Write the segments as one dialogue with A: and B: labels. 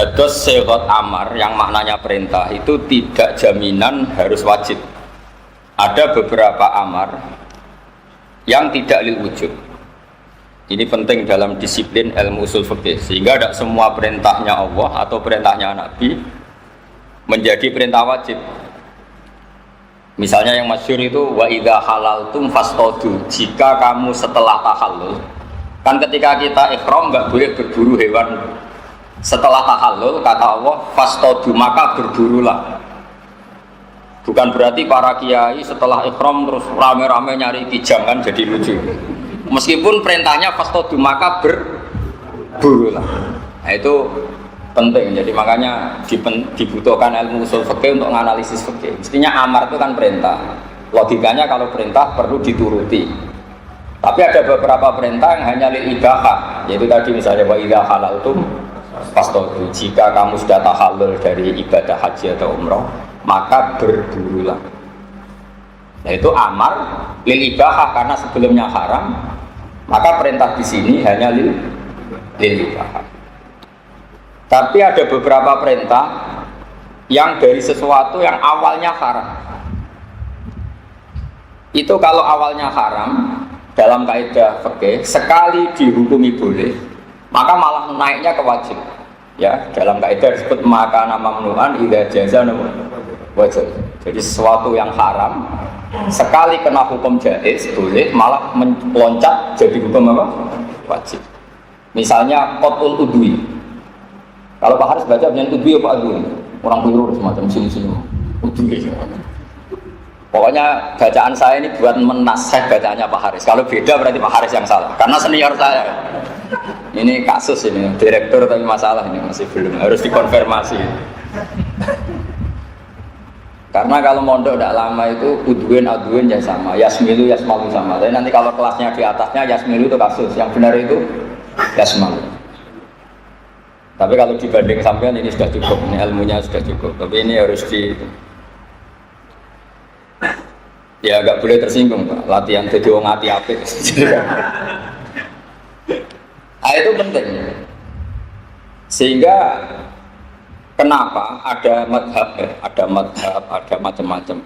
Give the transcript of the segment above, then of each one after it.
A: Dados segot amar yang maknanya perintah itu tidak jaminan harus wajib. Ada beberapa amar yang tidak lil wujud. Ini penting dalam disiplin ilmu usul fikih, sehingga tidak semua perintahnya Allah atau perintahnya Nabi menjadi perintah wajib. Misalnya yang masyhur itu wa idza halaltum fastadu, jika kamu setelah tahallul, kan ketika kita ihram enggak boleh berburu hewan. Setelah tahallul kata Allah fastadu, maka berburulah. Bukan berarti para kiai setelah ihram terus rame-rame nyari kijang, kan jadi lucu. Meskipun perintahnya fastadu, maka berburulah. Nah, itu penting. Jadi makanya dibutuhkan ilmu usul fikih untuk menganalisis fikih. Mestinya amar itu kan perintah. Logikanya kalau perintah perlu dituruti. Tapi ada beberapa perintah yang hanya lil ibahah. Yaitu tadi misalnya wa idza halaltum fastadu, jika kamu sudah tahallul dari ibadah haji atau umrah, maka berburulah. Nah, itu amar lil ibahah karena sebelumnya haram, maka perintah di sini hanya lil ibahah. Tapi ada beberapa perintah yang dari sesuatu yang awalnya haram. Itu kalau awalnya haram dalam kaidah fikih, sekali dihukumi boleh, maka malah naiknya ke wajib. Ya, dalam kaidah disebut maka nama mamnu'an idza jaza wajib. Jadi sesuatu yang haram sekali kena hukum jaiz boleh, malah meloncat jadi hukum apa? Wajib. Misalnya qatul udwi. Kalau Pak Haris baca dengan udwi apa adwi? Orang keliru semacam sini-sini. Udwi. Pokoknya bacaan saya ini buat menasih bacaannya Pak Haris. Kalau beda berarti Pak Haris yang salah. Karena senior saya. Ini kasus ini, direktur tapi masalah ini masih belum, harus dikonfirmasi. Karena kalau mondok tidak lama itu udwin adwin ya sama, yasmilu yasmalu sama. Tapi nanti kalau kelasnya di atasnya yasmilu itu kasus, yang benar itu yasmalu. Tapi kalau dibanding sampean ini sudah cukup, ini ilmunya sudah cukup. Tapi ini harus ya agak boleh tersinggung Pak, latihan jadi wong ati apik. Nah, itu penting. Sehingga kenapa ada madhab, ada macam-macam.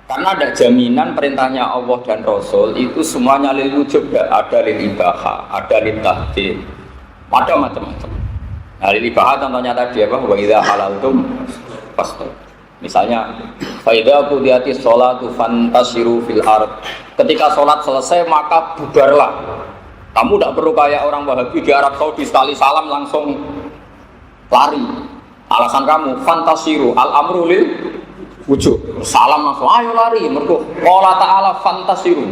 A: Karena ada jaminan perintahnya Allah dan Rasul itu semuanya lil wujub, ada lil ibahah, ada lil tahdid, ada macam-macam. Nah, lil ibahah contohnya tadi apa? Wa idza halaltum fastadu. Misalnya, fa idza qudiyatis sholatu fantasiru fil ard. Ketika sholat selesai maka bubarlah. Kamu tidak perlu kayak orang Wahabi di Arab Saudi sekali salam langsung lari. Alasan kamu fantasiru al-amru lil wujub. Salam langsung ayo lari. Mergo qala ta'ala fantasiru.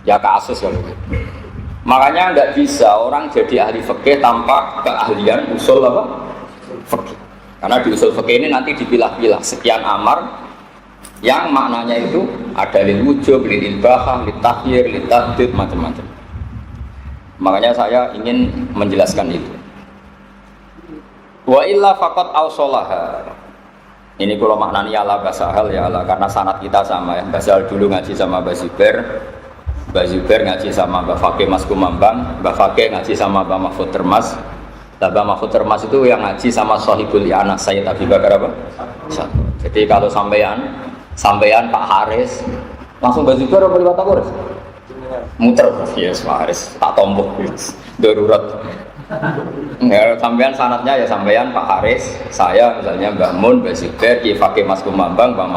A: Ya kasus kalau gitu. Makanya tidak bisa orang jadi ahli fikih tanpa keahlian usul apa? Fikih. Karena di usul fikih ini nanti dipilah-pilah sekian amar yang maknanya itu ada lil wujub, lil ibahah, lil tahyir, lil tahdid, macam-macam. Makanya saya ingin menjelaskan itu. Wa illa faqat awsolaha. Ini kalau maknani ala basahal ya Allah, karena sanad kita sama ya. Basahal dulu ngaji sama Mbak Zubair ngaji sama Mbak Fakih Mas Kumambang, Mbak Fakih ngaji sama Mbak Mahfud Termas. Mbak Mahfud Termas itu yang ngaji sama Sohibul Anak Sayyid Abi Bakar apa? Satu. Jadi kalau sampean Pak Haris langsung Mbak Zubair apa lewat aku? Muter, yes Pak Haris, tak tombok, darurat. Ya, sampean sanatnya ya sampean Pak Haris, saya misalnya Mbak Mun, Mbak Zubair, Ki Fakih Mas Kumambang, Mbak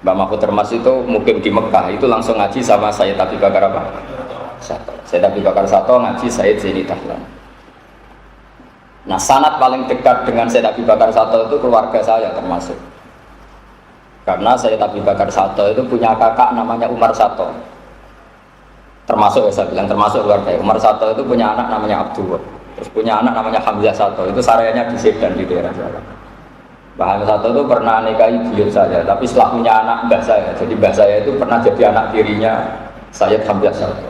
A: Mahfud Termas itu mukim di Mekah, itu langsung ngaji sama Sayyid Abi Bakar apa? Sato. Sayyid Abi Bakar Sato ngaji Sayyid Zaini Dahlan. Nah, sanat paling dekat dengan Sayyid Abi Bakar Sato itu keluarga saya termasuk. Karena Sayyid Abi Bakar Sato itu punya kakak namanya Umar Sato. Termasuk ya saya bilang termasuk keluarga. Umar Sato itu punya anak namanya Abdullah, terus punya anak namanya Hamzah Sato, itu sareanya di Sedan di daerah Jawa. Mbah Hamzah Sato itu pernah nikahi beliau saya, tapi setelah punya anak mbah saya, jadi mbah saya itu pernah jadi anak tirinya Sayyid Hamzah Sato.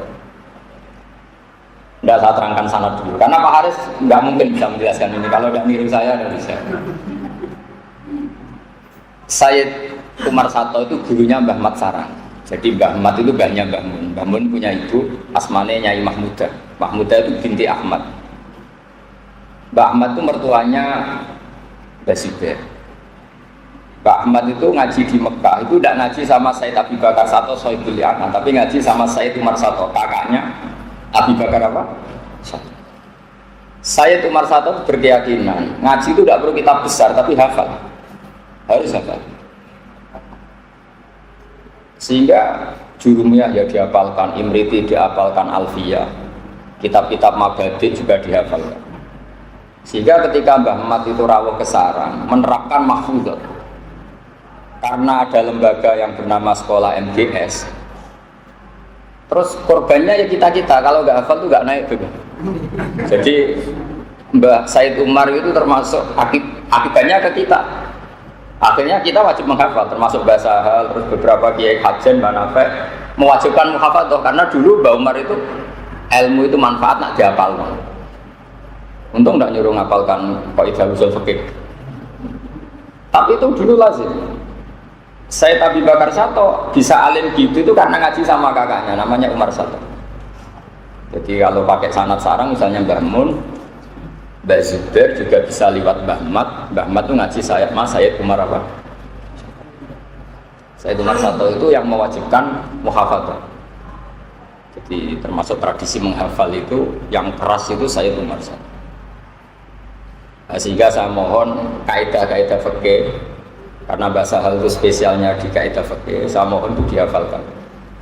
A: Tidak saya terangkan sanad dulu, karena Pak Haris nggak mungkin bisa menjelaskan ini kalau tidak niru saya nggak bisa. Sayyid Umar Sato itu gurunya Mbah Mat Sarang. Jadi Mbah Mat itu mbahnya Mbah Mun. Mbah Mun punya ibu asmane Nyai Mahmudah. Mahmudah itu binti Ahmad. Mbak Ahmad itu mertuanya Mbah Zubair. Mbak Ahmad itu ngaji di Mekah, itu tidak ngaji sama Said Abi Bakar Sato Sohibul Yaman, tapi ngaji sama Said Umar Sato, kakaknya Abi Bakar apa? Sato. Said Umar Sato berkeyakinan ngaji itu tidak perlu kitab besar, tapi hafal, harus hafal. Sehingga Jurumiyah ya dihafalkan, Imriti dihafalkan, Alfiyah, kitab-kitab Mabadi juga dihafalkan. Sehingga ketika Mbah Ahmad itu rawuh ke sarang, menerapkan mahfuzat. Karena ada lembaga yang bernama Sekolah MGS. Terus korbannya ya kita-kita, kalau nggak hafal tuh nggak naik juga. Jadi Mbah Said Umar itu termasuk akibatnya ke kita. Akhirnya kita wajib menghafal, termasuk bahasa hal, terus beberapa kiai hajen, manafek mewajibkan menghafal, karena dulu Mbah Umar itu ilmu itu manfaat nak dihafal. Untung nggak nyuruh ngapalkan kaidah usul fikih. Tapi itu dulu lazim. Said Abi Bakar Sato bisa alim gitu itu karena ngaji sama kakaknya, namanya Umar Sato. Jadi kalau pakai sanad sarang, misalnya Mbah Mun, Mbah Zubair juga bisa lewat Mbah Ahmad. Mbah Ahmad itu ngaji saya, Mas Said Umar apa? Said Umar Sato itu yang mewajibkan muhafadzah. Jadi termasuk tradisi menghafal itu yang keras itu Said Umar Sato. Nah, sehingga saya mohon kaidah-kaidah fikih, karena bahasa hal itu spesialnya di kaidah fikih, saya mohon itu dihafalkan.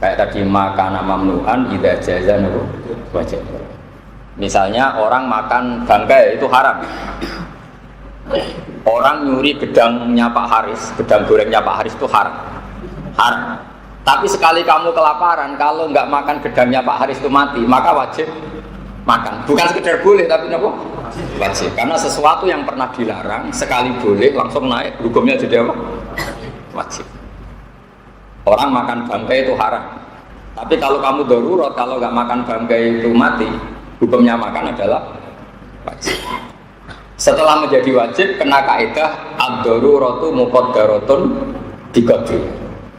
A: Kayak tadi makana mamnu'an idza jaza wajib. Misalnya orang makan bangkai itu haram. Orang nyuri gedangnya Pak Haris, gedang gorengnya Pak Haris itu haram. Haram. Tapi sekali kamu kelaparan, kalau nggak makan gedangnya Pak Haris itu mati, maka wajib makan. Bukan sekedar boleh, tapi apa? Wajib. Karena sesuatu yang pernah dilarang sekali boleh langsung naik, hukumnya jadi apa? Wajib. Orang makan bangkai itu haram. Tapi kalau kamu darurat, kalau nggak makan bangkai itu mati, hukumnya makan adalah wajib. Setelah menjadi wajib, kena kaidah ad-daruratu muqaddaratun biqadri.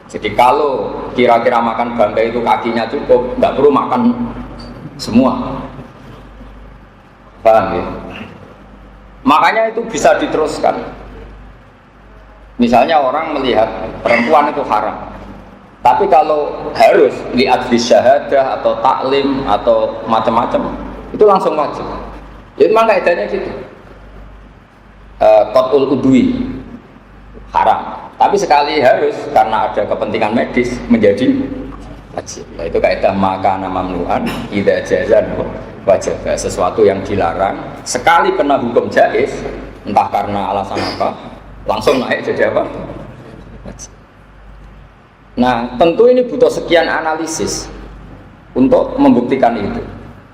A: Jadi kalau kira-kira makan bangkai itu kakinya cukup, nggak perlu makan semua. Paham ya? Makanya itu bisa diteruskan. Misalnya orang melihat perempuan itu haram, tapi kalau harus lihat di syahadah atau taklim atau macam-macam, itu langsung wajib. Jadi memang kaidahnya gitu. Qat'ul udwi haram, tapi sekali harus karena ada kepentingan medis menjadi wajib. Nah, itu kaidah makana mamnu'an idza jazan wajib. Sesuatu yang dilarang sekali kena hukum jaiz, entah karena alasan apa, langsung naik jadi apa? Wajib. Nah, tentu ini butuh sekian analisis untuk membuktikan itu.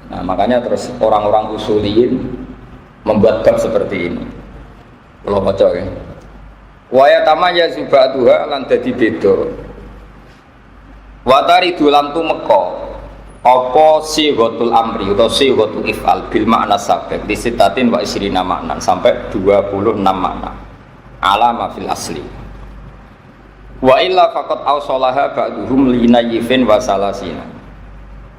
A: Nah, makanya terus orang-orang usuliyin membuat bab seperti ini. Kalau baca ya. Wa yatamaya zubatuha lan dadi beda. Wa taridu lam tumeka apa sighatul amri atau sighatul if'al bil makna sabiq di sitatin wa isrina makna sampai 26 makna alama fil asli. Wa illa faqad awsalaha ba'duhum linayifin wa salasina.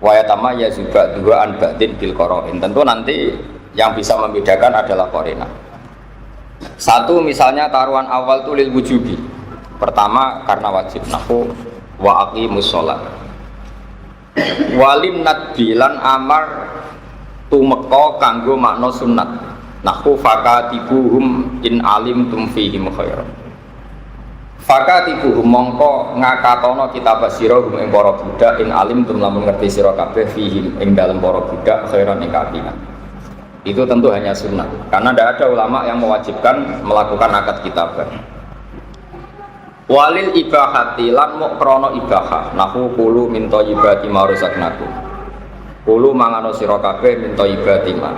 A: Wa yatamaya zubatuha an ba'din bil qara'in. Tentu nanti yang bisa membedakan adalah qarina. Satu misalnya taruhan awal itu lil wujubi. Pertama karena wajib, nahu wa aqimus sholat. Walim nadbilan amar tumeka kanggo makna sunat. Nahu fakatibuhum in alim tumfihim khairan. Fakatibuhum mongko ngakatono kita basira hum ing para budak in alim tum lamun ngerti sira kabeh fihim ing dalem para budak khairan ing kapinan. Itu tentu hanya sunnah, karena tidak ada ulama yang mewajibkan melakukan akad kitabah. Walil ibahati lan mukrona ibahah, nahu kulu min thayyibati ma razaqnakum. Kulu mangano sira kabeh min thayyibati ma.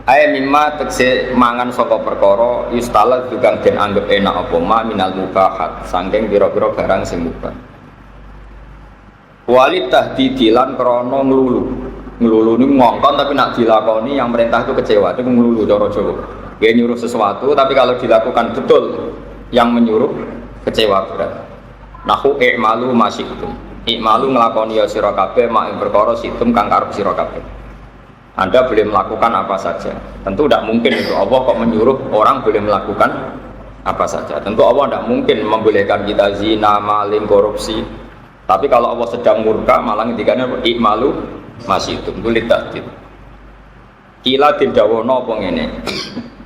A: Ae mimma tekse mangan saka perkara yustalad juga den anggap enak apa ma minal mubahat, saking pira-pira barang sing mubah. Walid tahdidilan krana nglulu. Ngelulu ini ngongkon tapi nak dilakoni yang perintah itu kecewa, itu ngelulu cara Jawa. Dia nyuruh sesuatu tapi kalau dilakukan betul yang menyuruh kecewa berat. Nahu i'malu masyikum. I'malu ngelakoni ya sira kabeh mak ing perkara situm kang karep sira kabeh. Anda boleh melakukan apa saja. Tentu tidak mungkin itu Allah kok menyuruh orang boleh melakukan apa saja. Tentu Allah tidak mungkin membolehkan kita zina, maling, korupsi. Tapi kalau Allah sedang murka malah ngendikane ikmalu masih itu kulit tahdid. Kila tindawono apa ngene.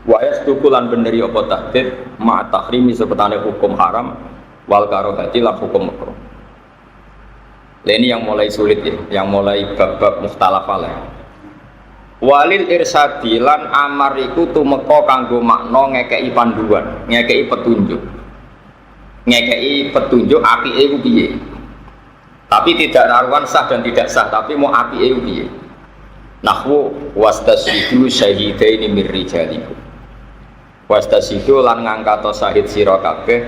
A: Wa yastukulan beneri apa tahdid ma tahrimi sepetane hukum haram wal karahati lan hukum makruh. Ini yang mulai sulit ya, yang mulai bab-bab mukhtalaf alaih. Walil irsadi lan amar iku tumeka kanggo makna ngekeki panduan, ngekeki petunjuk. Ngekeki petunjuk apike iku piye. Tapi tidak karuan sah dan tidak sah, tapi mau apike iku piye. Nahwu wastasyidu syahidaini mir rijalikum. Wastasyidu lan ngangkat syahid sira kabeh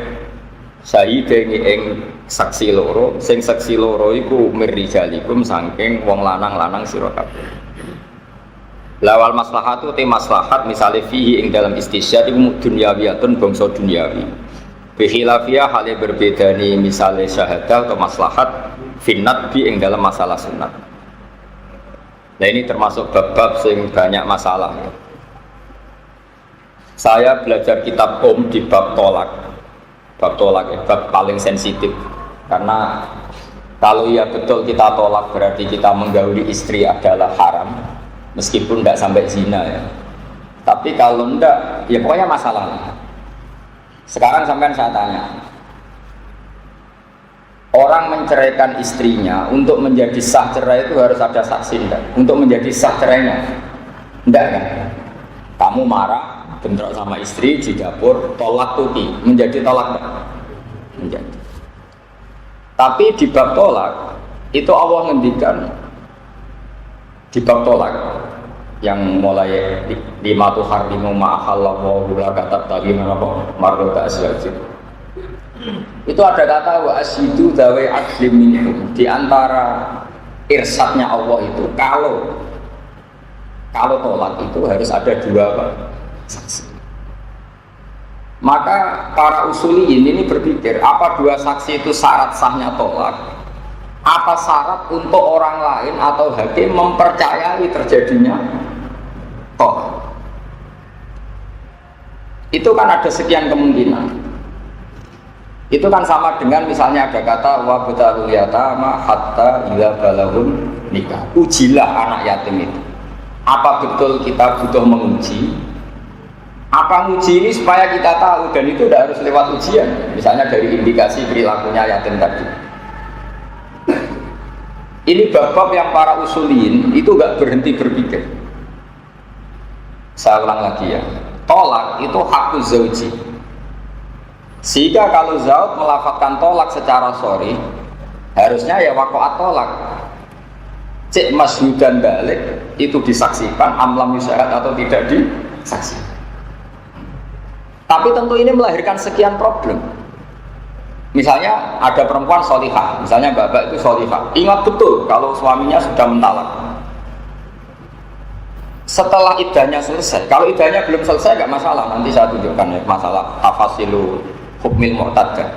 A: syahidaini ing saksi loro, sing saksi loro iku mir rijalikum saking wong lanang-lanang sira kabeh. Lawal maslahatu te maslahat misale fihi ing dalam istisyad iku dunyawiyatun bangsa dunyawi. Bi khilafiyah hale berbeda ni misale syahadah atau maslahat finnat bi ing dalam masalah sunat. Nah ini termasuk bab-bab sing banyak masalah. Saya belajar kitab di bab tolak. Bab tolak bab paling sensitif karena kalau ya betul kita tolak berarti kita menggauli istri adalah haram. Meskipun tidak sampai zina ya, tapi kalau tidak, ya pokoknya masalah. Sekarang sampean saya tanya, orang menceraikan istrinya untuk menjadi sah cerai itu harus ada saksi enggak? Untuk menjadi sah cerainya, enggak kan? Kamu marah, bentrok sama istri di dapur, tolak tuki, menjadi tolak enggak? Menjadi. Tapi di bab tolak itu Allah ngendikan. Di bab tolak yang mulai lima tu harimu ma'ahallahu la kata tadi marrota aswajib itu ada kata wa asyidu dawe adlim minkum. Di antara irsadnya Allah itu kalau tolak itu harus ada dua saksi. Maka para usuliyin ini berpikir apa dua saksi itu syarat sahnya tolak? Apa syarat untuk orang lain atau hakim mempercayai terjadinya tolak? Itu kan ada sekian kemungkinan. Itu kan sama dengan misalnya ada kata wa butarul yatama hatta ila balahun nikah. Ujilah anak yatim itu. Apa betul kita butuh menguji? Apa uji ini supaya kita tahu dan itu tidak harus lewat ujian. Misalnya dari indikasi perilakunya yatim tadi. Ini bab-bab yang para usuliyin itu gak berhenti berpikir. Saya ulang lagi ya, tolak itu hakku zauji. Sehingga kalau zaud melafadzkan tolak secara sorry, harusnya ya waqa'at tolak. Cek masyhudan balik itu disaksikan, amlam yusyahad atau tidak disaksikan. Tapi tentu ini melahirkan sekian problem. Misalnya ada perempuan solihah, misalnya bapak itu solihah, ingat betul kalau suaminya sudah mentalak. Setelah iddahnya selesai, kalau iddahnya belum selesai nggak masalah, nanti saya tunjukkan ya masalah tafasilu hukmil mu'taddah.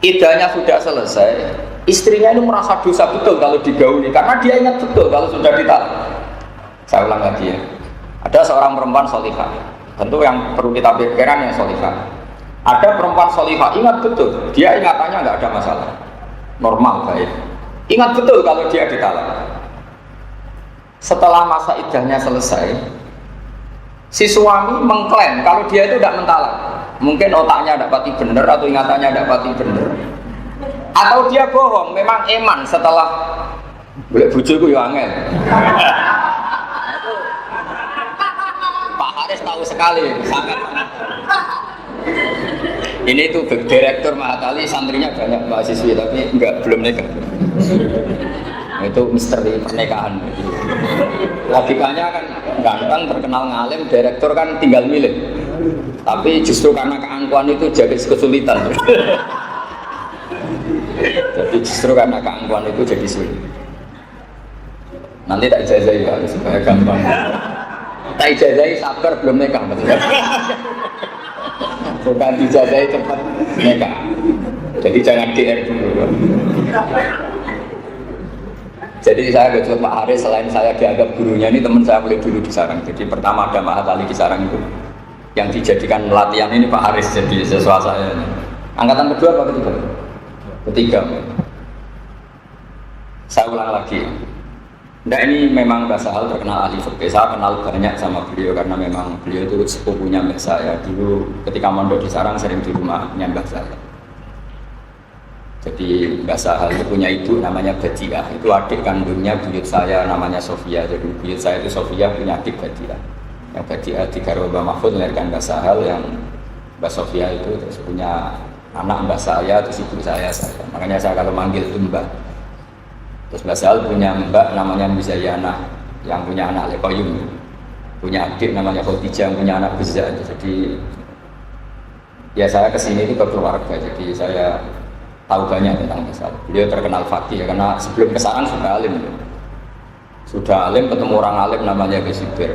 A: Iddahnya sudah selesai, istrinya ini merasa dosa betul kalau digauli, karena dia ingat betul kalau sudah ditalak. Saya ulang lagi ya, ada seorang perempuan solihah, tentu yang perlu kita pikirkan yang solihah. Ada perempuan solihah, ingat betul, dia ingatannya nggak ada masalah, normal, baik. Ingat betul kalau dia ditalak. Setelah masa iddahnya selesai, si suami mengklaim kalau dia itu tidak mentalak. Mungkin otaknya tidak pati bener atau ingatannya tidak pati bener. Atau dia bohong, memang eman setelah boleh bujuku ya angel. Pak Haris tahu sekali, sangat. Ini tuh direktur Mahatali, santrinya banyak mahasiswi tapi belum nikah. Itu misteri pernikahan. Logikanya kan ganteng, terkenal ngalim, direktur kan tinggal milih. Tapi justru karena keangkuhan itu jadi kesulitan. Jadi justru karena keangkuhan itu jadi sulit. Nanti tak ijazahi ya, supaya gampang. Tak ijazahi sabar belum nikah. Bukan dijazahi cepat nikah. Jadi jangan GR dulu. Jadi saya ke Pak Haris, selain saya dianggap gurunya, ini teman saya mulai dulu di Sarang. Jadi pertama ada Mahat Ali di Sarang itu yang dijadikan latihan ini Pak Haris jadi siswa saya. Angkatan kedua apa ketiga? Ketiga. Saya ulang lagi. Nah ini memang Mbah Sahal terkenal ahli fikih. Saya kenal banyak sama beliau karena memang beliau itu sepupunya Mbah saya. Dulu ketika mondok di Sarang sering di rumahnya Mbah saya. Jadi Mbah Sahal itu punya ibu namanya Badiah. Itu adik kandungnya buyut saya namanya Sofia. Jadi buyut saya itu Sofia punya adik Badiah. Yang Badiah di Garwa Mbah Mahfud melahirkan Mbah Sahal, yang Mbah Sofia itu terus punya anak Mbah saya, terus ibu saya. Makanya saya kalau manggil itu Mbah. Terus Mbah Sahal punya mbak namanya Muzayana yang punya anak Lekoyum, punya adik namanya Khadijah yang punya anak Beza. Jadi ya saya kesini itu ke keluarga, jadi saya tahu banyak tentang Mbah Sahal. Beliau terkenal fakih ya, karena sebelum ke Sarang sudah alim ketemu orang alim namanya Gesibir.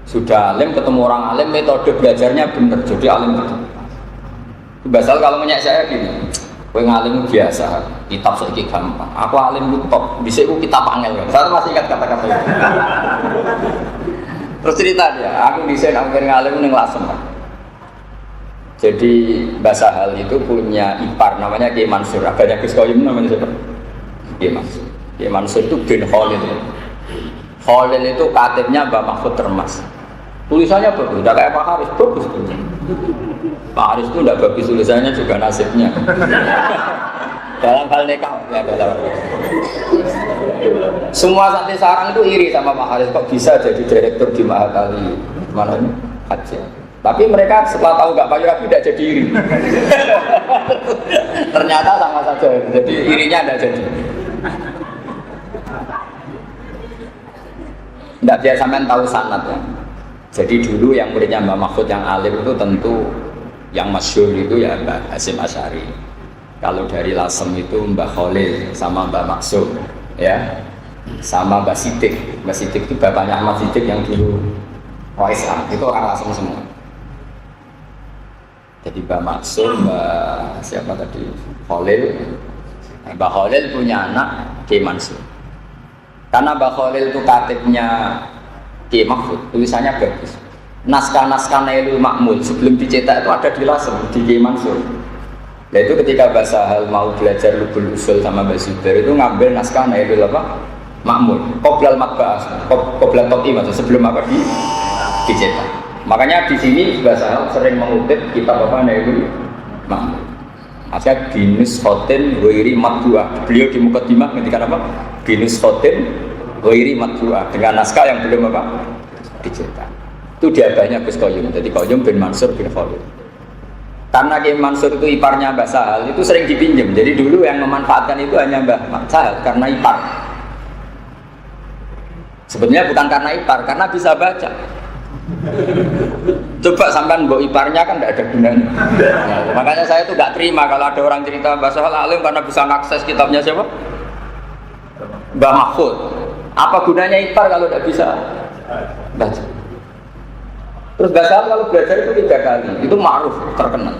A: Sudah alim ketemu orang alim, metode belajarnya benar, jadi alim itu. Mbah Sahal kalau menyak saya gini, kowe ngalim biasa, kitab saiki gampang. Aku alim ku top, dhisik ku kitab angel. Saya masih ingat kata-kata itu. Terus cerita dia, aku dhisik akhir ngalim ning Lasem. Jadi Mbah Sahal itu punya ipar namanya Kiai Mansur. Agaknya Gus Koyum namanya siapa? Kiai Mansur. Kiai Mansur itu bin Khalil. Khalil itu katibnya Mbah Mahfud Termas. Tulisannya bagus, udah kayak Pak Haris, bagus. Pak Haris itu tidak bagus tulisannya, juga nasibnya. Dalam hal nikah, ya dalam. Semua santri Sarang itu iri sama Pak Haris, kok bisa jadi direktur di Mahat Ali, mana ini? Haji. Tapi mereka setelah tahu nggak payu Rabi tidak jadi iri. Ternyata sama saja, jadi irinya tidak jadi. Tidak biar sampean tahu sanad ya. Jadi dulu yang muridnya Mbah Mahfud yang alim itu tentu yang masyhur itu ya Mbah Hasyim Asy'ari. Kalau dari Lasem itu Mbah Khalil sama Mbah Maksum, ya, sama Mbah Sidik. Mbah Sidik itu bapaknya Ahmad Sidik yang dulu OSA, itu orang Lasem semua. Jadi Mbah Maksum, Mbah siapa tadi? Khalil. Mbah Khalil punya anak Kiai Mansur. Karena Mbah Khalil itu katibnya Kiai Mahfud, tulisannya bagus. Naskah-naskah Nailul Ma'mul sebelum dicetak itu ada di Lasem, di Kiai Mansur. Nah itu ketika Mbah Sahal mau belajar Lubul Usul sama Mbah Zubair itu ngambil naskah Nailul Ma'mul, Qoblal Matba'ah, Qoblal To'i maksudnya sebelum apa dicetak. Makanya di sini Mbah Sahal sering mengutip kitab apa Nailul Ma'mul. Maksudnya binus khotin wairi matbu'ah. Beliau di Muqaddimah ketika apa? Binus khotin wairi matbu'ah, dengan naskah yang belum apa dicetak. Itu diabahnya Gus Koyum. Jadi Koyum bin Mansur bin Khalil. Karena Kiai Mansur itu iparnya Mbah Sahal, itu sering dipinjam. Jadi dulu yang memanfaatkan itu hanya Mbah Sahal karena ipar. Sebenarnya bukan karena ipar, karena bisa baca. Coba sampean mbok iparnya kan tidak ada gunanya. Nah, makanya saya itu tidak terima kalau ada orang cerita Mbah Sahal alim karena bisa mengakses kitabnya siapa? Mbah Mahfud. Apa gunanya ipar kalau tidak bisa baca? Terus Mbah Sahal kalau belajar itu 3 kali, itu ma'ruf, terkenal.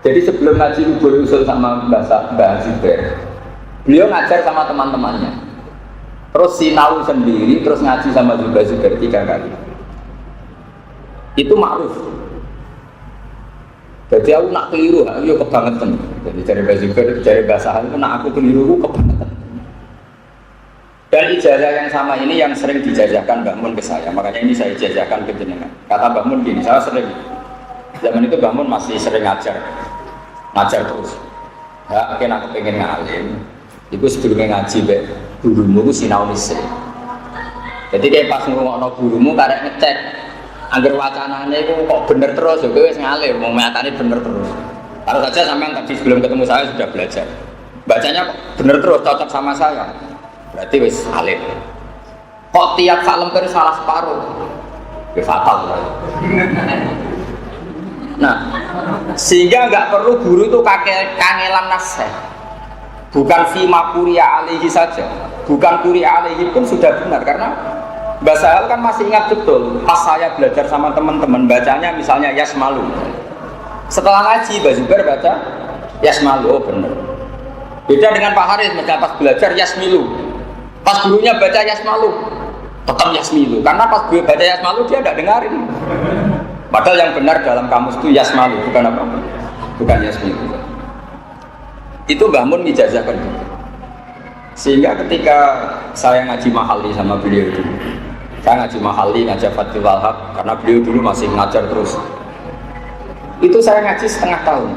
A: Jadi sebelum ngaji Lubul Usul sama Mbah Zubair, beliau ngajar sama teman-temannya. Terus sinau sendiri, terus ngaji sama Mbah Zubair 3 kali. Itu ma'ruf. Jadi aku nak keliru, aku kebangetan. Jadi dari Mbah Zubair, dari Mbah Sahal itu nak aku keliru, aku kebangetan. Dan ijazah yang sama ini yang sering dijazahkan Mbah Mun ke saya, makanya ini saya ijazahkan ke jenengan. Kata Mbah Mun gini, saya sering, zaman itu Mbah Mun masih sering ngajar terus. Ya, akhirnya aku pengen ngalim, itu sebelumnya ngaji, gurumu itu sinau nise. Jadi kayak pas ngomongno gurumu, karek ngecek, agar wacananya itu kok bener terus, ya wis ngalim, mau nyatanya bener terus. Taruh saja sampean tadi sebelum ketemu saya sudah belajar, bacanya kok bener terus, cocok sama saya. Berarti wis alim. Kok tiap sak lembar salah separuh? Ya fatal. Nah, sehingga nggak perlu guru itu kangelan nasihat. Bukan fima kuria alaihi saja, bukan kuria alaihi pun sudah benar karena Mbah Sahal kan masih ingat betul. Pas saya belajar sama teman-teman bacanya misalnya Yasmalu. Setelah ngaji Mbah Zubair baca Yasmalu, oh benar. Beda dengan Pak Haris, pas belajar Yasmilu. Pas gurunya baca Yasmalu, tetap Yasmilu. Karena pas gue baca Yasmalu dia tidak dengarin. Padahal yang benar dalam kamus itu Yasmalu, bukan apa? Bukan Yasmilu. Itu Mbah Mun ngijazahkan gitu. Sehingga ketika saya ngaji Mahali sama beliau dulu, saya ngaji Mahali, ngajar Fathul Wahab, karena beliau dulu masih ngajar terus. Itu saya ngaji setengah tahun.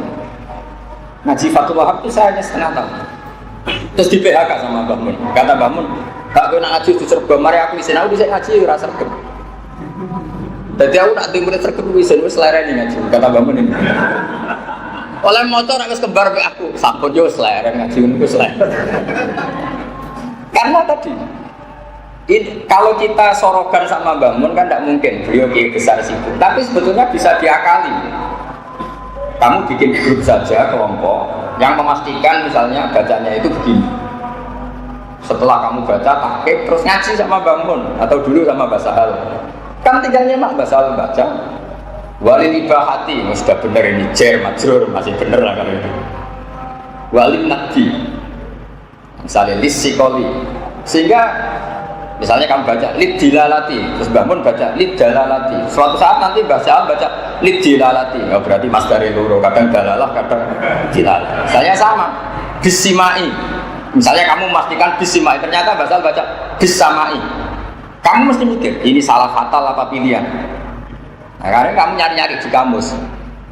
A: Ngaji Fathul Wahab itu saya hanya setengah tahun. Terus di PHK sama Mbah Mun. Kata Mbah Mun, "Kak, aku nak ngaji di Sergem, mari aku isin, aku bisa ngaji ora sergem." Jadi aku nak timur sergem isin, wis lereni ngaji. Kata Mbah Mun ini. Oleh motor wis kembar be aku, sampun yo leren ngaji niku leren. Karena tadi kalau kita sorogan sama Mbah Mun kan tidak mungkin beliau kiai besar sibuk, tapi sebetulnya bisa diakali. Kamu bikin grup saja kelompok yang memastikan misalnya bacanya itu begini. Setelah kamu baca tahqiq terus ngaji sama Mbah Mun atau dulu sama Mbah Sahal. Kan tinggalnya mak Mbah Sahal baca. Walil ibahati, sudah benar ini jer majrur masih benar lah kalau itu. Walil nadbi, misalnya lisikoli, sehingga misalnya kamu baca lid dilalati, terus Mbah Mun baca lid dalalati. Suatu saat nanti Mbah Sahal baca lid dilalati, oh, berarti mas dari loro, kadang dalalah, kadang dilalah. Saya sama, bisimai. Misalnya kamu memastikan bisimai, ternyata Mbah Sahal baca bisamai. Kamu mesti mikir, ini salah fatal apa pilihan? Nah, karena kamu nyari-nyari di kamus,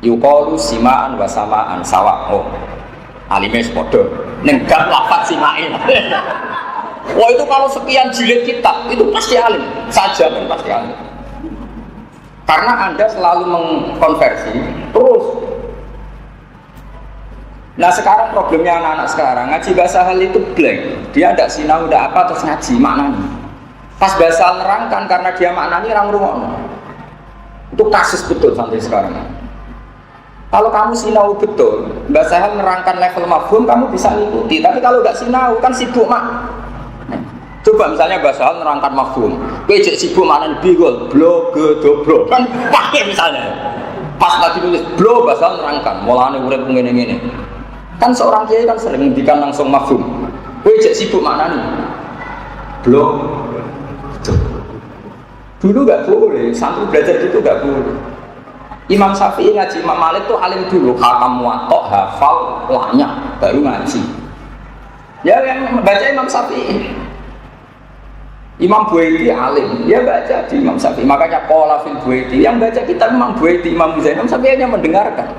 A: yuqalu simaan wa samaan sawa. Oh, alime sepodo, nenggak lafaz simain. Wah itu kalau sekian jilid kitab itu pasti alim, saja kan pasti alim. Karena Anda selalu mengkonversi terus. Nah sekarang problemnya anak-anak sekarang ngaji bahasa hal itu blank, dia tidak sinau tidak apa terus ngaji maknanya. Pas bahasa nerangkan karena dia maknanya orang rumah. Itu kasus betul sampai sekarang. Kalau kamu sinau betul, Mbah Sahal nerangkan level mafhum, kamu bisa ngikuti. Tapi kalau nggak sinau, kan sibuk mak. Coba misalnya Mbah Sahal nerangkan mafhum, pejek sibuk mana bigol, blog, dobro, kan pakai misalnya. Pas lagi nulis blog, Mbah Sahal nerangkan, mulane urip ngene-ngene. Kan seorang kiai kan sering ngendikan langsung mafhum. Pejek sibuk mana nih? Blog. Dulu nggak boleh, santri belajar itu nggak boleh. Imam Syafi'i ngaji Imam Malik tuh alim dulu, hakam muwatta, hafal, lanya, baru ngaji. Ya yang baca Imam Syafi'i. Imam Buaiti alim, dia baca di Imam Syafi'i. Makanya qala fil Buaiti, yang baca kitab Imam Buaiti, Imam Zainal, Syafi'i hanya mendengarkan.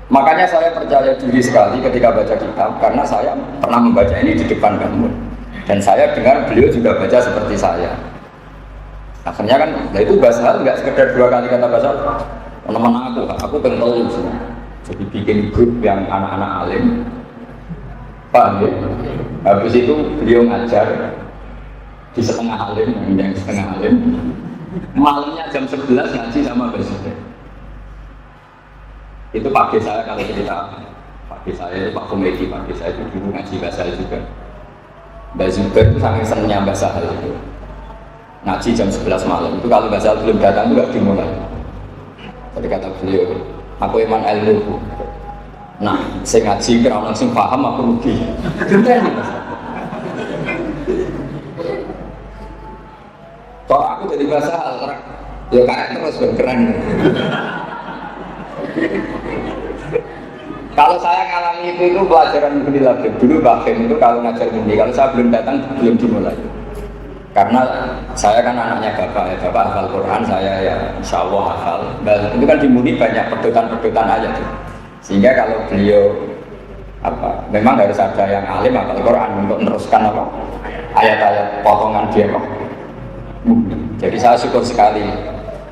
A: Makanya saya percaya diri sekali ketika baca kitab, karena saya pernah membaca ini di depan kamu. Dan saya dengar beliau juga baca seperti saya. Akhirnya kan, nah itu bahasa hal nggak sekedar 2 kali kata bahasa. Teman-teman aku pengen tahu semua. Jadi bikin grup yang anak-anak alim, paham ya? Habis itu beliau ngajar di setengah alim, yang setengah alim. Malamnya jam 11 ngaji sama Basir. Itu pagi saya kalau cerita, pagi saya itu Pak Komedi, pagi saya itu dulu ngaji bahasa juga. Mbak Zubair itu sangat senangnya Mbak Sahal itu ngaji jam 11 malam, itu kalau Mbak Sahal belum datang itu gak dimulai. Jadi kata beliau, aku emang ilmu. Nah, saya ngaji karena langsung paham aku rugi. Kalau aku jadi Mbak Sahal, ya karena terus berkeren. Kalau saya ngalami itu pelajaran Budi Labib. Dulu Bakhim itu kalau ngajar Budi, kalau saya belum datang belum dimulai. Karena saya kan anaknya bapak ya, bapak hafal Quran, saya ya insya Allah hafal. Dan itu kan di Budi banyak pedotan-pedotan aja tuh. Sehingga kalau beliau apa, memang harus ada yang alim hafal Quran untuk meneruskan apa ayat-ayat potongan dia kok. Jadi saya syukur sekali.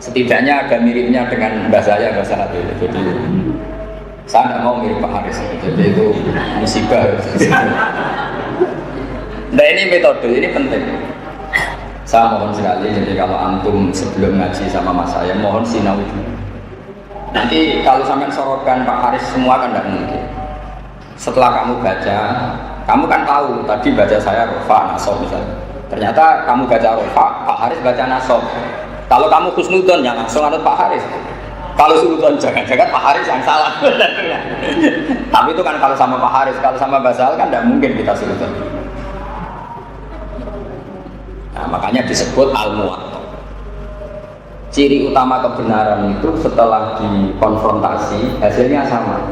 A: Setidaknya ada miripnya dengan bahasa saya, bahasa hati. Jadi saya nggak mau mirip Pak Haris, jadi itu musibah. Nah ini metode, ini penting. Saya mohon sekali, jadi kalau antum sebelum ngaji sama mas saya, mohon sinau dulu. Nanti kalau sampai sorokan Pak Haris semua kan tidak mungkin. Setelah kamu baca, kamu kan tahu tadi baca saya Rofa, Nasob misalnya. Ternyata kamu baca Rofa, Pak Haris baca Nasob. Kalau kamu khusnudon, ya langsung anut Pak Haris. Kalau sultan jangan-jangan Pak Haris yang salah. Tapi itu kan kalau sama Pak Haris, kalau sama Basal kan tidak mungkin kita sultan. Nah, makanya disebut al-muwatta. Ciri utama kebenaran itu setelah dikonfrontasi hasilnya sama.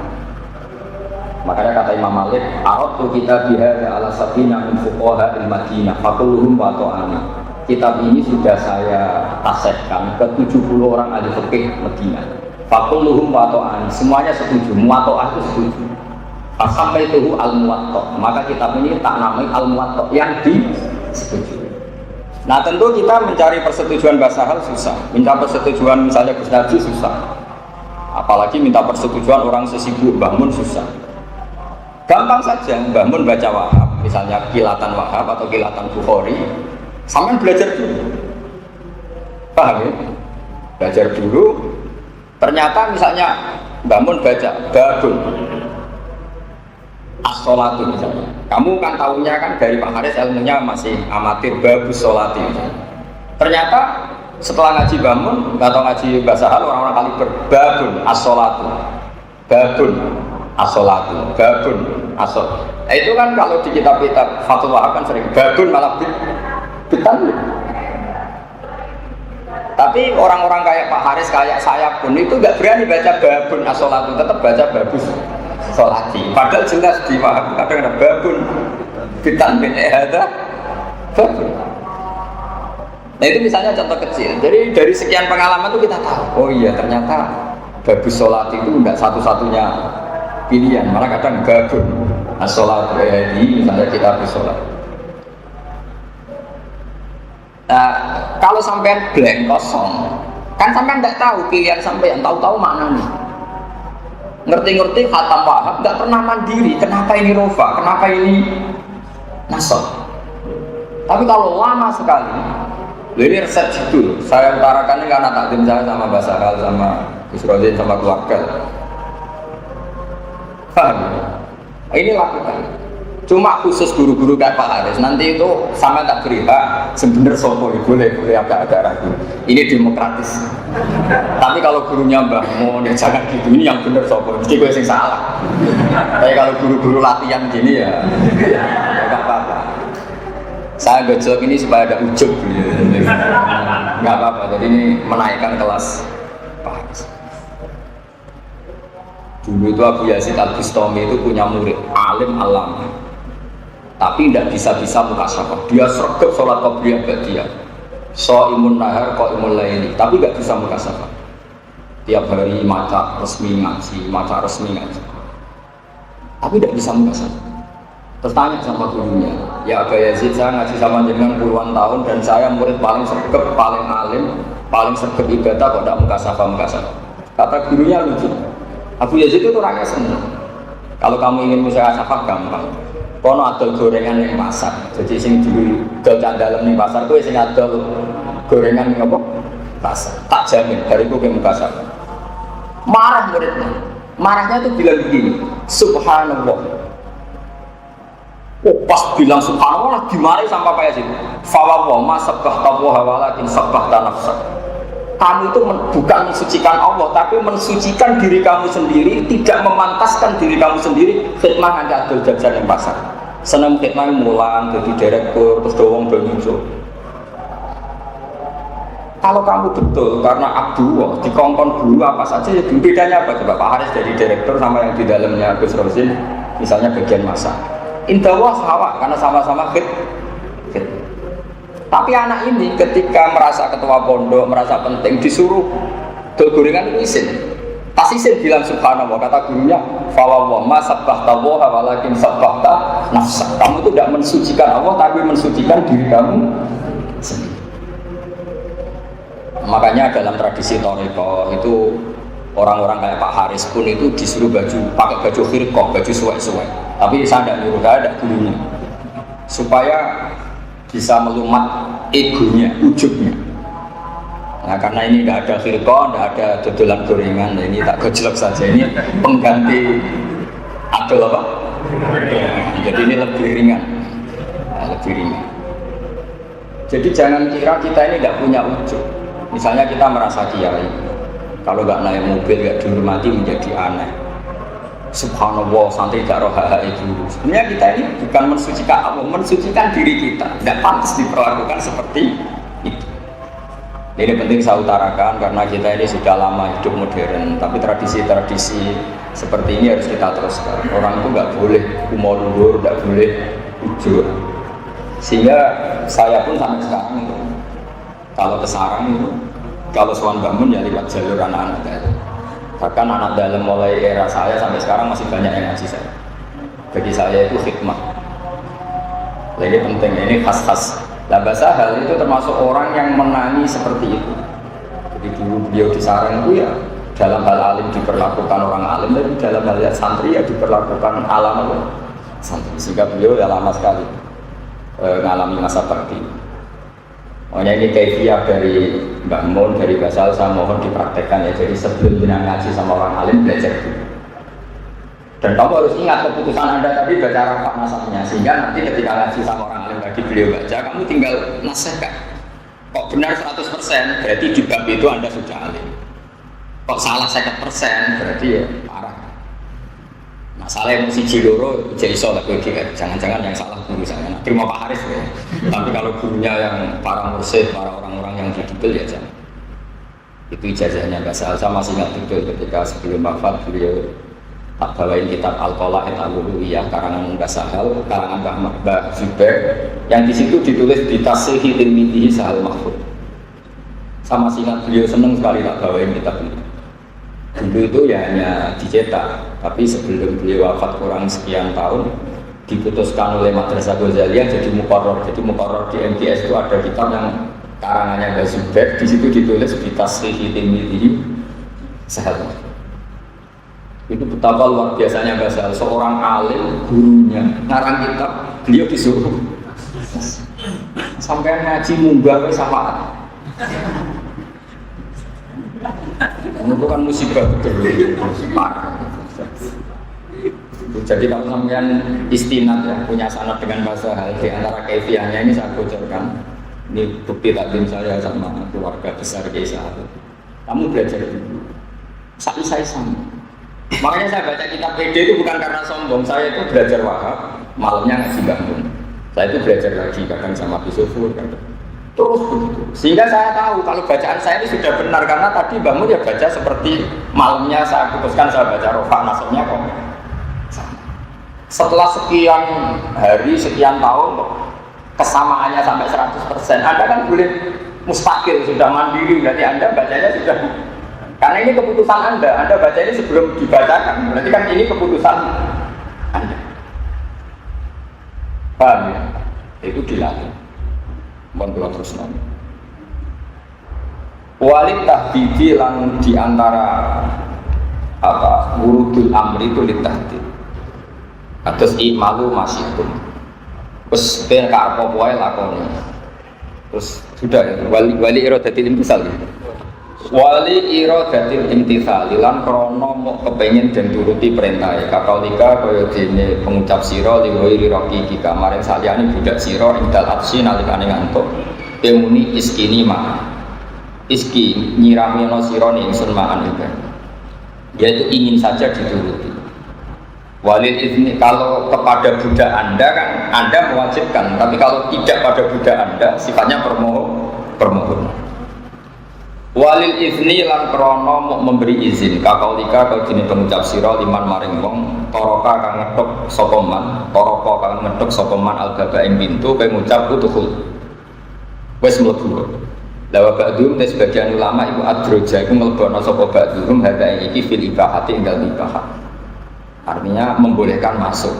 A: Makanya kata Imam Malik, "Aratu kita bihadza ala sabina min fuqaha al-Madinah, faquluhum wa ta'ani." Kitab ini sudah saya tasihkan ke 70 orang ahli fikih Madinah. Faquluhum wa ta'ani, semuanya setuju, muwatta'ah itu setuju. Pas sampai itu al-muwatta, maka kitab ini tak namai al-muwatta yang disetujui. Nah tentu kita mencari persetujuan bahasa hal susah, minta persetujuan misalnya Gus Naji susah, apalagi minta persetujuan orang sesibuk Mbah Mun susah. Gampang saja, Mbah Mun baca Wahab, misalnya kilatan Wahab atau kilatan Bukhari, sampai belajar dulu, paham ya? Belajar dulu, ternyata misalnya Mbah Mun baca babun as-sholatu misalnya. Kamu kan tahunya kan dari Pak Haris ilmunya masih amatir babus sholati. Ternyata setelah ngaji bangun atau ngaji bahasa hal orang-orang kali berbabun as-sholatu, babun as-sholatu, babun as-shol. Nah, itu kan kalau di kitab-kitab Fathul Wahab kan sering babun malah bitan. Tapi orang-orang kayak Pak Haris kayak saya pun itu nggak berani baca babun as-sholatu, tetap baca babus sholati. Padahal jelas di Wahab kadang ada babun bitan bin ehada babun. Nah itu misalnya contoh kecil. Jadi dari sekian pengalaman itu kita tahu, oh iya ternyata babus sholati itu tidak satu-satunya pilihan. Malah kadang babun as-sholatu ehadi misalnya kita habis sholat. Nah, kalau sampai blank kosong, kan sampai tidak tahu pilihan sampai yang tahu-tahu mana nih. Ngerti-ngerti khatam Wahab nggak pernah mandiri. Kenapa ini rofa? Kenapa ini nasab? Tapi kalau lama sekali, ini resep itu saya utarakan ini karena takdim saya sama Mbak Sahal, sama Gus Rozin, sama keluarga. Ini lakukan. Cuma khusus guru-guru kayak Pak Haris, nanti itu sama tak beri hak sebenarnya sopo boleh agak ragu. Ini demokratis. Tapi kalau gurunya Mbah Mun ya jangan gitu, ini yang benar sopo. Mesti gue yang salah. Tapi kalau guru-guru latihan gini ya nggak apa-apa. Saya gojok ini supaya ada ujub, nggak apa-apa. Jadi ini menaikkan kelas Pak Haris. Dulu itu Abu Yazid Al-Bustami itu punya murid alim alama, tapi tidak bisa mukasyafah. Dia sregep sholat qabliyah ba'diyah, shaimun nahar qaimun laili, tapi tidak bisa mukasyafah. Tiap hari maca resmi ngaji, tapi tidak bisa mukasyafah. Terus tanya sama gurunya, ya Abu Yazid, saya ngaji sama jenengan puluhan tahun dan saya murid paling sregep, paling alim, paling sregep ibadah kok tidak mukasyafah. Kata gurunya lucu, Abu Yazid itu orangnya senang. Kalau kamu ingin mukasyafah gampang. Kono adol gorengan yang pasar. Jadi sing dulu dol dalam ning pasar kuwi sing adol gorengan ning apa? Pasar. Tak jamin dari ku ke mukasyafah. Marah muridnya. Marahnya itu bilang begini, subhanallah. Oh, pas bilang subhanallah dimarahi sama Pak Yazid. Fa wa ma sabbahta wa walakin sabbahta nafsak. Kamu itu bukan mensucikan Allah, tapi mensucikan diri kamu sendiri, tidak memantaskan diri kamu sendiri. Khidmah hanya adol jajan yang pasar. Senang khidmah mulang, jadi direktur, terus doang muncul. Kalau kamu betul karena abdullah, dikongkon guru apa saja, ya bedanya apa? Coba Pak Haris dari direktur sama yang di dalamnya Gus Rozin, misalnya bagian masak. Indahwah sahabat, karena sama-sama khidmah. Tapi anak ini ketika merasa ketua pondok, merasa penting, disuruh dol gorengan itu isin. Pas isin bilang subhanallah, kata gurunya, fawwah ma sabbahta wa walakin sabbahta nafsak. Kamu itu tidak mensucikan Allah, tapi mensucikan diri kamu sendiri. Makanya dalam tradisi Thariqah itu orang-orang kayak Pak Haris pun itu disuruh pakai baju khirqah, baju suwek-suwek. Tapi saya tidak nyuruh, saya tidak gurunya. Supaya bisa melumat egonya, ujubnya. Nah karena ini tidak ada khirqah, tidak ada dodolan gorengan, ini tak gojlok saja, ini pengganti adol apa? Jadi ini lebih ringan, lebih ringan. Jadi jangan kira kita ini tidak punya ujub. Misalnya kita merasa kiai, kalau nggak naik mobil, nggak dihormati menjadi aneh. subhanallah santai gak roh itu. Sebenarnya kita ini bukan mensucikan Allah, mensucikan diri kita. Tidak pantas diperlakukan seperti itu. Ini penting saya utarakan karena kita ini sudah lama hidup modern, tapi tradisi-tradisi seperti ini harus kita teruskan. Orang itu nggak boleh umur luhur, nggak boleh ujur. Sehingga saya pun sampai sekarang itu, kalau ke sarang itu, kalau sowan bangun ya lewat jalur anak-anak dalam. Bahkan anak dalam mulai era saya sampai sekarang masih banyak yang ngaji saya. Bagi saya itu khidmah. Nah, ini penting, ini khas-khas. Nah, Basahal itu termasuk orang yang menangi seperti itu. Jadi dulu beliau di sarang itu ya dalam hal alim diperlakukan orang alim, tapi dalam hal santri ya diperlakukan alam santri. Sehingga beliau ya lama sekali mengalami masa bakti. Makanya ini kaifiah dari Mbak Mun, dari Basahal saya mohon dipraktekkan ya. Jadi sebelum jenengan ngaji sama orang alim belajar dulu. Dan kamu harus ingat keputusan Anda tadi baca rapat nasabnya, sehingga nanti ketika ngaji sama orang alim tadi beliau baca, kamu tinggal nasihat. Kok benar 100% berarti di bab itu Anda sudah alim. Kok salah 50% berarti ya parah. Nah salah yang mesti jiloro jadi salah jangan-jangan yang salah guru saya. Nah, terima Pak Haris ya. Tapi kalau gurunya yang para mursyid, para orang-orang yang didibel ya jangan. Itu ijazahnya Mbak Sal. Saya masih ingat betul ketika sebelum wafat beliau tak bawain kitab Al-Qala'id Al-Uluhiyah karangan Mbak Sahal, karangan Mbak Zubair yang di situ ditulis di Tashihi Tilmidihi Sahal Mahfud. Sama ingat beliau senang sekali tak bawain kitab itu. Dulu itu ya hanya dicetak, tapi sebelum beliau wafat kurang sekian tahun diputuskan oleh Madrasah Ghazaliyah jadi muqarrar. Jadi muqarrar di MTS itu ada kitab yang karangannya Mbak Zubair, di situ ditulis di Tashihi Tilmidihi Sahal Mahfud. Itu betapa luar biasanya Basahal, seorang alim gurunya ngarang kitab, beliau disuruh sampai ngaji munggah syafaat. Itu kan musibah betul, parah. Jadi kalau sampean istinad ya punya sanad dengan Basahal, di antara kaifiahnya ini saya bocorkan. Ini bukti takdim saya sama keluarga besar Kiai Sa'ad. Kamu belajar dulu, saya sama. Makanya saya baca kitab PD itu bukan karena sombong. Saya itu belajar Wahab, malamnya ngaji bangun. Saya itu belajar lagi kadang sama Bisufur terus begitu. Sehingga saya tahu kalau bacaan saya ini sudah benar karena tadi bangun ya baca seperti malamnya saya putuskan saya baca Rofa nasabnya kok. Setelah sekian hari, sekian tahun kesamaannya sampai 100%. Anda kan boleh mustakil, sudah mandiri, berarti Anda bacanya sudah. Karena ini keputusan Anda baca ini sebelum dibacakan, berarti kan ini keputusan Anda. Paham ya? Itu dilatih. Mohon terus nanti. Walid tahdidi lan diantara apa wurudul amri itu litahdid. Atas imalu masih itu. Terus ben karpo wae lakoni. Terus sudah ya, wali iradatil imtisal. Wali iradatil imtisal lan krana mok kepengin den turuti perintah kapaulika kaya dene pengucap sira liwiri roki iki kamaring saliyane budak sira ing dal absi nalikane ngantuk pemuni iskini ma iski nyiramino sira ning ingsun maan iki yaitu ingin saja dituruti. Walil ini kalau kepada budak Anda kan Anda mewajibkan, tapi kalau tidak pada budak Anda sifatnya permohonan. Walil izni lan krono mau memberi izin kakaulika kau jenis pengucap siro liman maring wong toroka kang ngedok sokoman toroko kang ngedok sokoman al-baba ing pintu kau ngucap utuhul wes mlebu. Lawa ba'dhum te sebagian ulama iku adroja iku ngelbono sapa ba'dhum hada iki fil ibahati inggal ibahat. Artinya membolehkan masuk.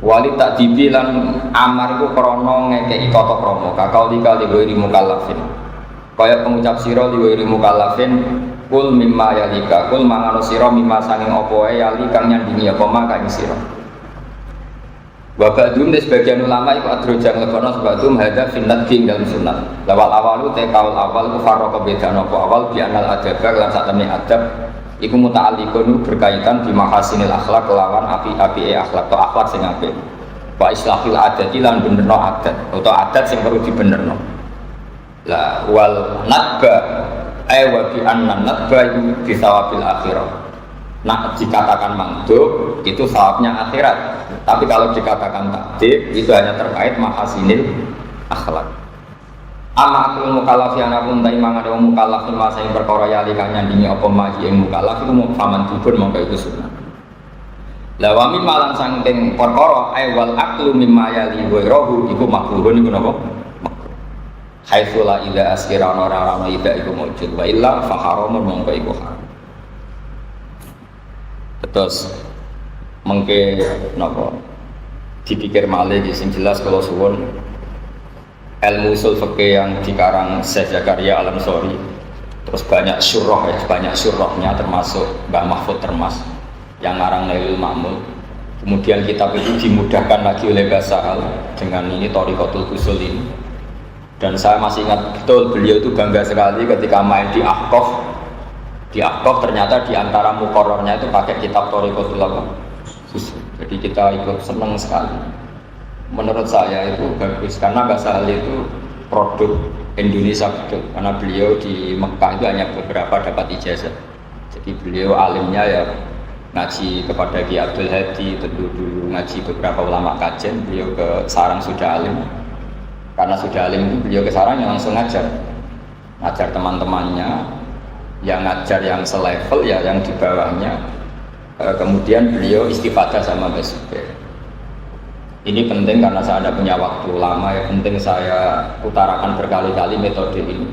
A: Wali tak dibilang amar iku krana ngekeki tata krama kakaulika liwiri mukallafin. Kaya pengucap sira liwiri mukallafin kul mimma yalika kul mangano sira mimma sanging apa wae yali kang nyandingi apa maka ing sira. Wa ba'dhum sebagian ulama iku adroja nglebono sebadum hadza finnat tinggal sunat. Lawal awalu te kaul awal ku farqa bedana apa awal bi anal adab lan satemene adab iku muta'alliqun berkaitan bi mahasinil akhlak lawan api-apike akhlak atau akhlak sing apik. Wa islahil adati lan benerno adat utawa adat sing perlu dibenerno. La wal nadba ay wa bi anna nadba iku disawabil akhirah. Nah, dikatakan mandub itu sawabnya akhirat. Tapi kalau dikatakan takdir itu hanya terkait mahasinil akhlak. Ama akul mukallaf yang apun ta imang ada mukallaf masa yang perkara yali kang nyandingi apa maji ing mukallaf iku mau faman dubun mongko iku sunah. La wa min malan saking perkara wal aklu mimma yali wa rahu iku makruhun iku napa? Haitsu la ila askirana ora ida iku mujud wa illa fa haramun mongko iku haram. Terus mengke napa dipikir malih sing jelas kalau suwun ilmu usul fikih yang dikarang Syekh Zakaria Al-Ansori, terus banyak syurah ya, banyak syurahnya termasuk Mbah Mahfud Termas yang ngarang Nailul Ma'mul. Kemudian kitab itu dimudahkan lagi oleh Mbah Sahal dengan ini Thariqatul Usul ini. Dan saya masih ingat betul beliau itu bangga sekali ketika main di Ahqaf. Di Ahqaf ternyata di antara muqarrarnya itu pakai kitab Thariqatul Usul. Jadi kita ikut senang sekali. Menurut saya itu bagus karena Mbah Sahal itu produk Indonesia betul, karena beliau di Mekah itu hanya beberapa dapat ijazah. Jadi beliau alimnya ya ngaji kepada Ki Abdul Hadi, tentu dulu ngaji beberapa ulama kajen. Beliau ke Sarang sudah alim, karena sudah alim itu beliau ke Sarang yang langsung ngajar teman-temannya, yang ngajar yang selevel ya, yang di bawahnya. Kemudian beliau istifadah sama Mbah Zubair. Ini penting karena saya ada punya waktu lama ya, penting saya utarakan berkali-kali metode ini.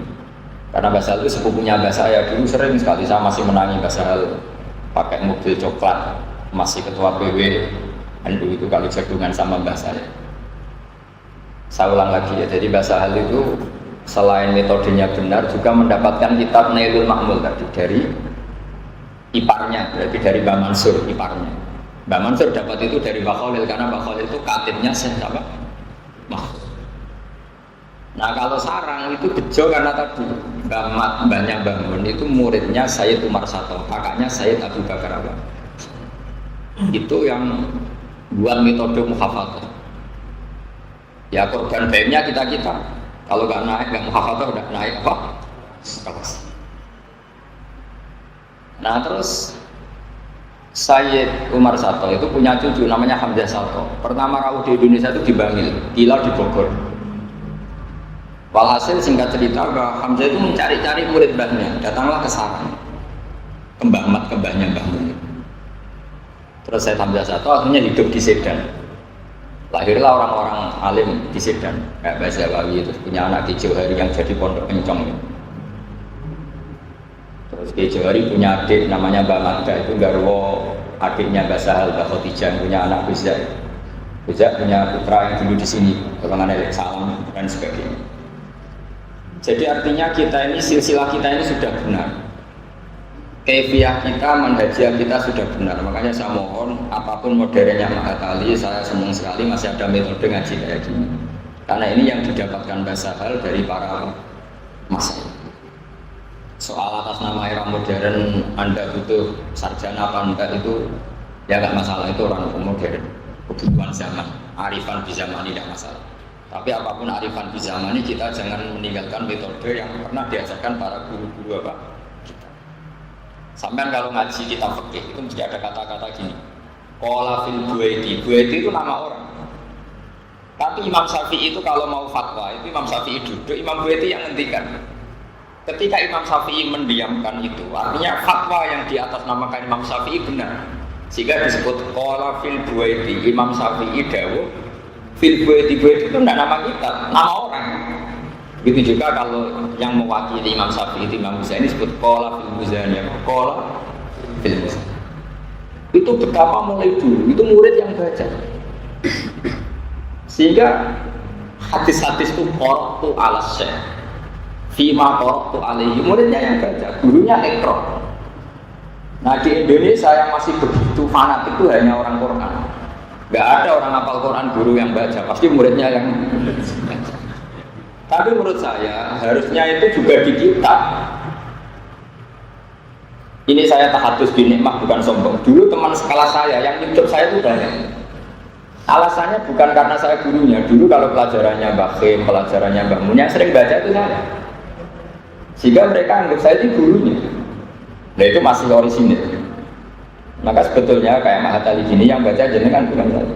A: Karena Mbah Sahal itu sepupunya Mbah saya, dulu sering sekali saya masih menangi Mbah Sahal pakai mobil coklat, masih ketua PW NU itu kali jagungan sama Mbah saya. Saya ulang lagi ya, jadi Mbah Sahal itu selain metodenya benar juga mendapatkan kitab Nailul Ma'mul tadi dari iparnya, berarti dari Mbah Mansur iparnya. Mbak Mansur dapat itu dari Mbah Khalil karena Mbah Khalil itu katibnya Syekh apa? Mahfud. Nah kalau Sarang itu bejo karena tadi mbahnya Mbah Mun itu muridnya Sayyid Umar Sato, kakaknya Sayyid Abu Bakar apa? Itu yang buat metode muhafadzah. Ya korban baiknya kita. Kalau nggak naik, nggak muhafadzah udah naik apa? Kelas. Nah terus Sayyid Umar Sato itu punya cucu namanya Hamzah Sato. Pertama rawuh di Indonesia itu di Bangil, Gila di Bogor. Walhasil singkat cerita bahwa Hamzah itu mencari-cari murid mbahnya, datanglah ke Sarang, ke Mbah Mat, ke mbahnya Mbah Mun. Terus Sayyid Hamzah Sato akhirnya hidup di Sedan. Lahirlah orang-orang alim di Sedan, kayak Mbah Zawawi itu punya anak Ki Johari yang jadi pondok Encong. Terus Ki Johari punya adik namanya Mbah Mada, itu garwo adiknya Mbah Sahal, Mbah Khotijah, punya anak Buzak. Buzak punya putra yang dulu di sini, golongan Elek Salam dan sebagainya. Jadi artinya kita ini, silsilah kita ini sudah benar. Kefiah kita, manhajiyah kita sudah benar. Makanya saya mohon, apapun modernnya Mahatali, saya senang sekali masih ada metode ngaji kayak gini. Karena ini yang didapatkan Mbah Sahal dari para masyarakat. Soal atas nama era modern Anda butuh sarjana apa enggak itu ya nggak masalah, itu orang modern, kebutuhan zaman, arifan di zaman ini tidak masalah. Tapi apapun arifan di zaman ini kita jangan meninggalkan metode yang pernah diajarkan para guru-guru apa kita. Sampai kalau ngaji kitab fikih itu mesti ada kata-kata gini, qala fil Buaiti itu nama orang. Tapi Imam Syafi'i itu kalau mau fatwa itu Imam Syafi'i duduk, Imam Buaiti yang ngendikan. Ketika Imam Syafi'i mendiamkan itu, artinya fatwa yang di atas namakan Imam Syafi'i benar. Sehingga disebut qala fil Buaiti, Imam Syafi'i dawuh fil Buaiti itu tidak nama kita, nama orang. Begitu juga kalau yang mewakili Imam Syafi'i itu Imam Muzani disebut qala fil Muzani, qala fil Muzani. Itu betapa mulai dulu, itu murid yang baca. Sehingga hadis-hadis itu qara'tu ala syekh Fima qara'tu alaihi, muridnya yang baca, gurunya ikra. Nah di Indonesia yang masih begitu fanatik itu hanya orang Quran. Gak ada orang hafal Quran guru yang baca, pasti muridnya yang baca. Tapi menurut saya harusnya itu juga di kita. Ini saya tahadus binikmah bukan sombong. Dulu teman sekelas saya yang hidup saya itu banyak. Alasannya bukan karena saya gurunya. Dulu kalau pelajarannya Mbah Khim, pelajarannya Mbah Mun, yang sering baca itu saya. Sehingga mereka anggap saya itu gurunya. Nah itu masih orisinil. Maka sebetulnya kayak Mahatali gini yang baca jenengan bukan saya.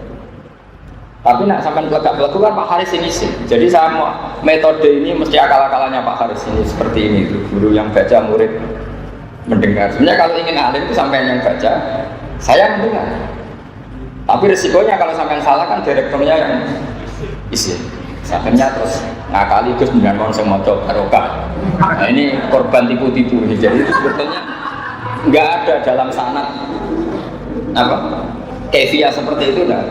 A: Tapi nak sampai peledak-peledak kan Pak Haris ini sih. Jadi saya mau metode ini mesti akal-akalannya Pak Haris ini seperti ini. Guru yang baca, murid mendengar. Sebenarnya kalau ingin alim itu sampai yang baca, saya mendengar. Tapi resikonya kalau sampai salah kan direkturnya yang isi. Akhirnya terus ngakali terus dengan mau semoto barokah. Nah ini korban tipu-tipu ini. Jadi itu sebetulnya nggak ada dalam sanad apa kefiah seperti itu lah.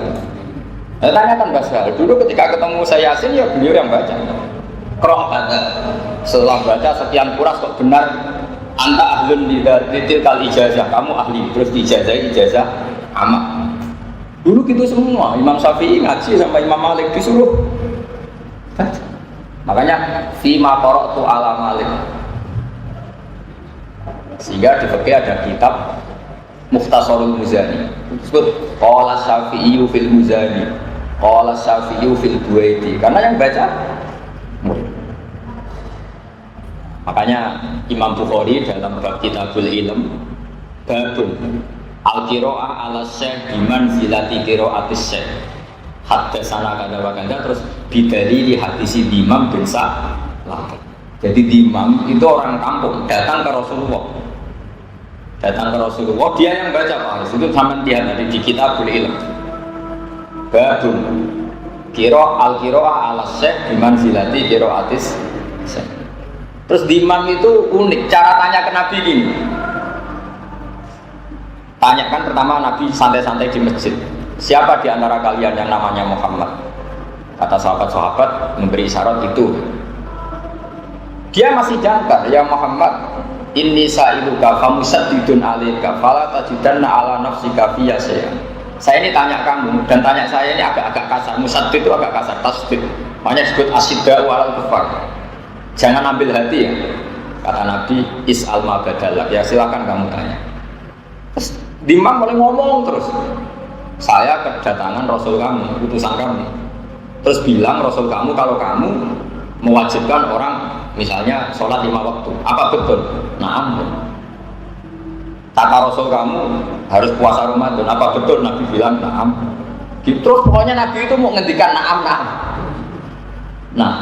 A: Nah, tanyakan Mbak Sahal, dulu ketika ketemu saya Yasin ya beliau yang baca kroh baca setelah baca sekian kuras kok benar anta ahlun litil kal ijazah, kamu ahli, terus ijazah amak dulu gitu semua. Imam Syafi'i ngaji sampai Imam Malik disuruh baca. Makanya fima qara'tu ala Malik, sehingga di fikih ada kitab Mukhtasarul Muzani disebut qala Syafi'i fil Muzani, qala Syafi'i fil Buaiti, karena yang baca murid. Makanya Imam Bukhari dalam bab Kitabul Ilm babun al-qira'ah ala syekh biman zilati qira'atis syekh haddatsana kada wa kada, terus bidalili hadisi Imam bin Sa'lah. Jadi Imam itu orang kampung datang ke Rasulullah, dia yang baca Pak Haris. Itu sama dia tadi di Kitabul Ilm babun al-qira'ah ala syekh biman zilati qira'atis syekh. Terus di imam itu unik, cara tanya ke Nabi gini. Tanyakan pertama Nabi santai-santai di masjid, siapa di antara kalian yang namanya Muhammad? Kata sahabat-sahabat memberi isyarat itu. Dia masih jangkar, ya Muhammad, inni sa'iluka famusaddidun alaika fala tajidanna ala nafsika fiyya syai'an. Saya ini tanya kamu, dan tanya saya ini agak-agak kasar. Musaddid itu agak kasar, tasdid. Makanya disebut asyidda walal kufar. Jangan ambil hati ya. Kata Nabi, is'al ma badalak, ya silakan kamu tanya. Terus Imam mulai ngomong terus, saya kedatangan Rasul kamu, utusan kamu. Terus bilang Rasul kamu kalau kamu mewajibkan orang misalnya sholat 5 waktu, apa betul? Na'am. Kata Rasul kamu harus puasa Ramadan, apa betul? Nabi bilang na'am. Terus pokoknya Nabi itu mau ngendikan na'am. Nah,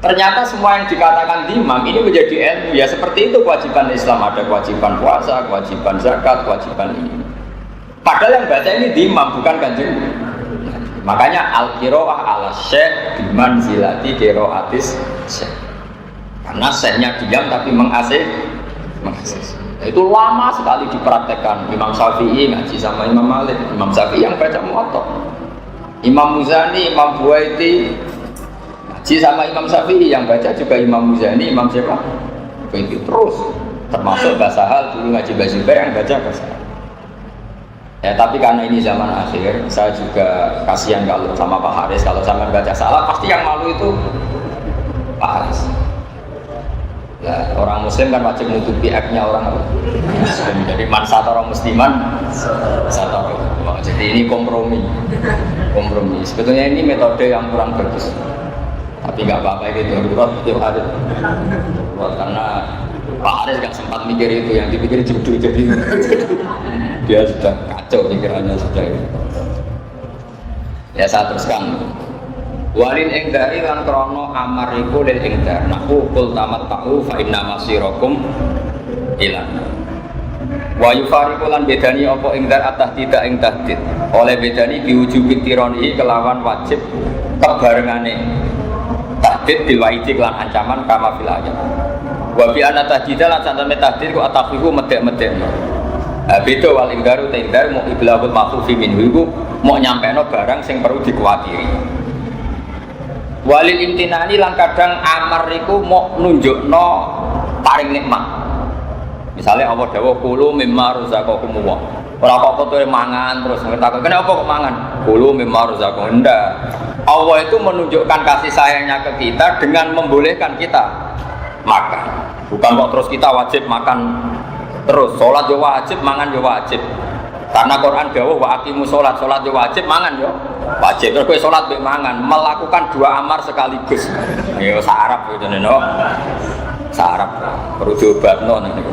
A: ternyata semua yang dikatakan imam ini menjadi ilmu. Ya seperti itu kewajiban Islam, ada kewajiban puasa, kewajiban zakat, kewajiban ini. Padahal yang baca ini imam bukan kanjeng. Makanya al-qira'ah ala syekh bimanzilati qira'atis syekh. Karena syekhnya diam tapi mengasih. Itu lama sekali dipraktekkan. Imam Syafi'i ngaji sama Imam Malik, Imam Syafi'i yang baca Muwatta. Imam Muzani, Imam Buaiti ngaji sama Imam Syafi'i, yang baca juga Imam Muzani, Imam siapa? Buaiti terus. Termasuk bahasa hal dulu ngaji Bazibar yang baca bahasa hal. Ya tapi karena ini zaman akhir, saya juga kasihan kalau sama Pak Haris, kalau sama baca salah pasti yang malu itu Pak Haris. Ya, orang Muslim kan wajib menutupi aibnya orang Muslim. Jadi man satara musliman satara. Jadi ini kompromi. Sebetulnya ini metode yang kurang bagus. Tapi nggak apa-apa itu darurat tiap hari. Karena Pak Haris nggak sempat mikir itu, yang dipikir judul jadi dia sudah kacau pikirannya sudah. Ya saya teruskan. Walil ingdari lan krono amar iku lil ingdar nahu kul tamat tahu fa inna masirakum ilan wa yufariqu lan bedani apa ingdar atah tidak ing tahdid oleh bedani diwujubi tironi kelawan wajib kebarengane tahdid bil waidi lan ancaman kama fil ayat wa bi anna tahdida lan santane tahdid ku atafiku medek-medek. Beda wal ingdaru ta ingdar mau iblahul makhfi minhu iku mau nyampeno barang sing perlu dikuwatiri. Walil imtinani lan kadang amar iku mau nunjukno paring nikmat. Misalnya Allah dawuh kulu mimma razaqakumullah. Ora kok kowe mangan terus ngerti kenapa kok mangan? Kulu mimma razaqakum. Ndak. Allah itu menunjukkan kasih sayangnya ke kita dengan membolehkan kita makan. Bukan kok terus kita wajib makan terus. Salat yo wajib, mangan yo wajib. Karena Quran dawuh wa aqimus salat, salat yo wajib, mangan yo wajib. Terus kowe salat mbek mangan, melakukan dua amar sekaligus. Ya sarap yo jenenge no. Sarap perlu diobatno niku.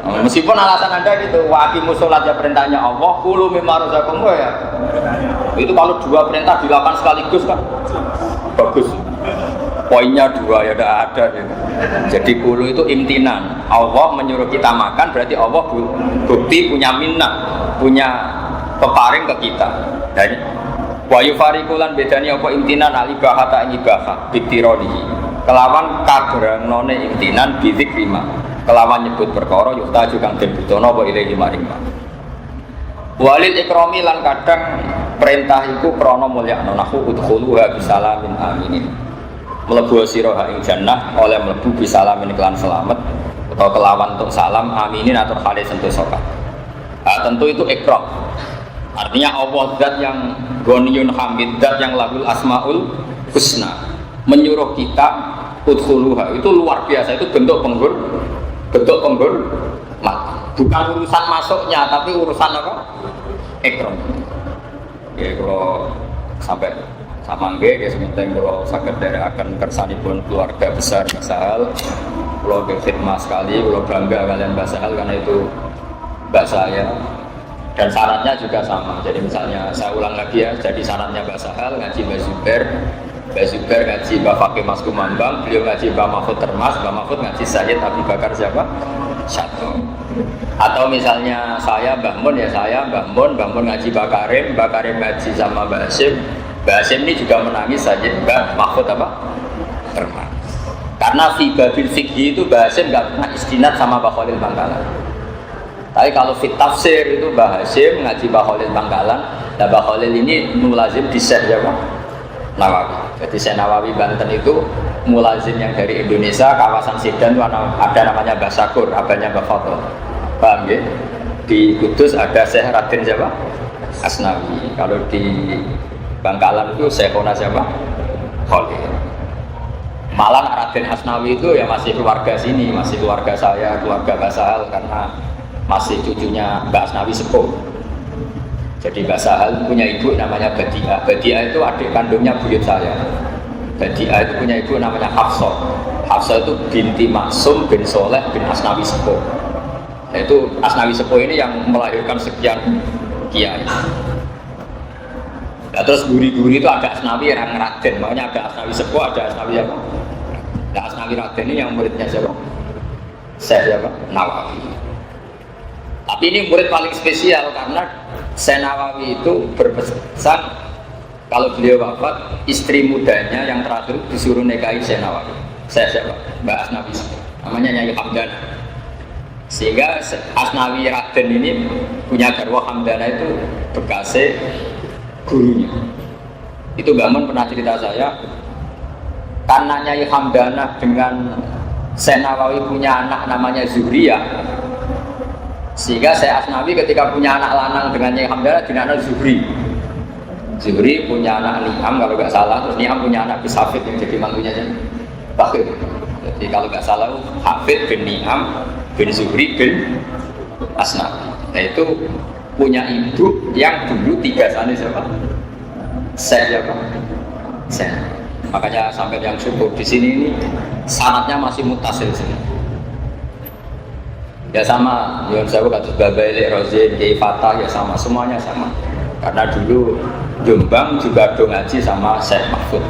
A: Meskipun alasan Anda gitu, waqimus sholat ya perintahnya Allah, kulu mimma razaqakum ya. Itu kalau dua perintah dilakukan sekaligus kan bagus. Poinnya dua ya udah ada gitu. Jadi kulu itu imtinan. Allah menyuruh kita makan berarti Allah bukti punya minnah, punya peparing ke kita. Dan wa yufarikulan bedani apa imtinan alibahata ibahah bitironi. Kelawan kagerangnone imtinan bidik lima. Kelawan nyebut perkara yukta juga den butono apa ilahi maring. Walil ikrami lan kadang perintah iku krana mulyakno nahu udkhuluha bisalamin aminin. Mlebu sira ing jannah oleh mlebu bisalamin kelan selamat atau kelawan untuk salam aminin atau khali sentosa. Tentu itu ikram. Artinya Allah zat yang ghaniyun hamid, zat yang lahul asmaul husna menyuruh kita udkhuluha. Itu luar biasa, itu bentuk penghormatan. Bukan urusan masuknya, tapi urusan apa? Ikram. Ya kalau sampai sama nggih, sementing kalau sakit dari akan kersanipun keluarga besar Mbak Sahal, kalau khidmat sekali, kalau bangga kalian Mbak Sahal karena itu Mbak saya. Dan syaratnya juga sama. Jadi misalnya saya ulang lagi ya, jadi syaratnya Mbak Sahal ngaji Mbak Zubair ngaji Mbak Fakih Mas Kumambang, beliau ngaji Mbak Mahfud Termas, Mbak Mahfud ngaji Sayyid Abi Bakar siapa? Satu. Atau misalnya saya Mbak Mun ya saya Mbak Mun ngaji Mbak Karim ngaji sama Mbak Hasim ini juga menangis Sayyid Mbak Mahfud apa? Termas. Karena fi babil fikih itu Mbak Hasim nggak pernah istinad sama Mbak Khalil Bangkalan. Tapi kalau fit tafsir itu Mbak Hasim ngaji Mbak Khalil Bangkalan, nah Mbak Khalil ini mulazim di Syekh siapa? Nawawi. Jadi Syekh Nawawi Banten itu mulazim yang dari Indonesia, kawasan Sidan itu ada namanya Mbak Syakur, abahnya Mbak Fadl. Paham ya? Di Kudus ada Syekh Raden siapa? Asnawi. Kalau di Bangkalan itu Syekhona siapa? Khalil. Malah Raden Asnawi itu ya masih keluarga sini, masih keluarga saya, keluarga Mbak Sahal karena masih cucunya Mbak Asnawi sepuh. Jadi Mbak Sahal punya ibu namanya Badi'ah. Badi'ah itu adik kandungnya buyut saya. Badi'ah itu punya ibu namanya Hafsah. Hafsah itu binti Maksum bin Soleh bin Asnawi Sepuh. Nah, itu Asnawi Sepuh ini yang melahirkan sekian kiai. Nah, terus guri-guri itu ada Asnawi yang Raden. Makanya ada Asnawi Sepuh, ada Asnawi apa? Nah, Asnawi Raden ini yang muridnya siapa? Syekh siapa? Nawawi. Tapi ini murid paling spesial karena Syekh Nawawi itu berpesan kalau beliau wafat, istri mudanya yang terakhir disuruh nikahi Syekh Nawawi. Saya siapa? Mbak Asnawi, namanya Nyai Hamdana. Sehingga Asnawi Raden ini punya garwa Hamdana itu bekasnya gurunya. Itu Mbak Mun pernah cerita saya, karena Nyai Hamdana dengan Syekh Nawawi punya anak namanya Zuhriyah, sehingga saya Asnawi ketika punya anak lanang dengan Nyai Hamdana dinamakan Zuhri. Zuhri punya anak Ni'am kalau nggak salah, terus Ni'am punya anak Bisafid yang jadi mantunya Bakir. Jadi kalau nggak salah Hafid bin Ni'am bin Zuhri bin Asnawi. Nah itu punya ibu yang dulu tiga sana siapa? Saya siapa? Saya. Makanya sampai yang syukur di sini ini sanatnya masih mutasil sini. Ya sama, Yon Sewu kados Babaili Rozin, Kiai Fatah ya sama, semuanya sama. Karena dulu Jombang juga do ngaji sama Syekh Mahfud.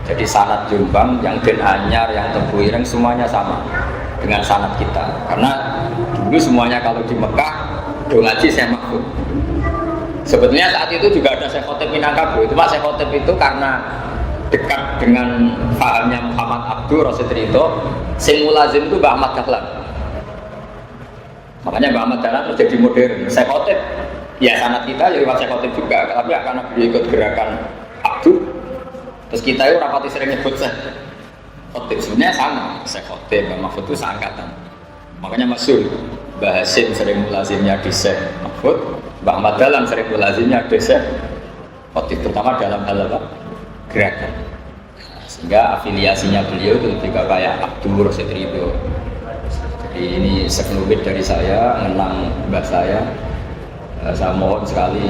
A: Jadi sanad Jombang, yang Den Anyar, yang Tebu Ireng semuanya sama dengan sanad kita. Karena dulu semuanya kalau di Mekah do ngaji Syekh Mahfud. Sebetulnya saat itu juga ada Syekh Khotib Minangkabau. Cuma Syekh Khotib itu karena dekat dengan pahamnya Muhammad Abdur Rasid Rito, sing mulazim itu Mbah Ahmad Dahlan. Makanya Mbah Ahmad Dahlan terus jadi modern. Syekh Khotib, ya sanad kita ya lewat Syekh Khotib juga, tapi karena beliau ikut gerakan Abdur, terus kita itu rapati sering nyebut Syekh Khotib. Sebenarnya sama, Syekh Khotib, Mbah Mahfud itu seangkatan. Makanya masyhur, Mbah Hasim sering mulazimnya di Syekh Mahfud, Mbah Ahmad Dahlan sering mulazimnya di Syekh Khotib, terutama dalam hal apa? Gerakan. Sehingga afiliasinya beliau itu lebih kayak Abdur Rasid Rito. Jadi ini sekelumit dari saya, mengenang mbak saya mohon sekali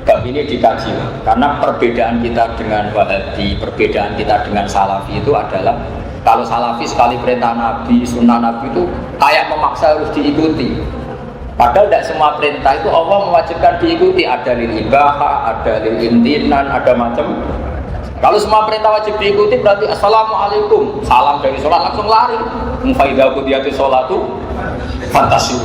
A: bab ini dikaji, karena perbedaan kita dengan Wahabi, perbedaan kita dengan Salafi itu adalah Kalau salafi sekali perintah Nabi, sunnah Nabi itu kayak memaksa harus diikuti. Padahal tidak semua perintah itu Allah mewajibkan diikuti. Ada lil ibaha, ada lil imtinan, ada macam. Kalau semua perintah wajib diikuti berarti assalamualaikum, salam dari sholat langsung lari. Faidah qudiyati sholatu fantasi.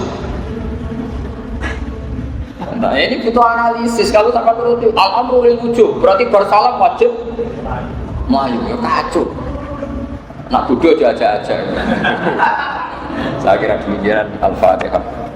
A: Nah ini butuh analisis. Kalau tak turuti al-amru lil wujub berarti bersalam wajib. Mayu ya kacau. Nak bodoh aja. Saya kira demikian. Al-Fatihah.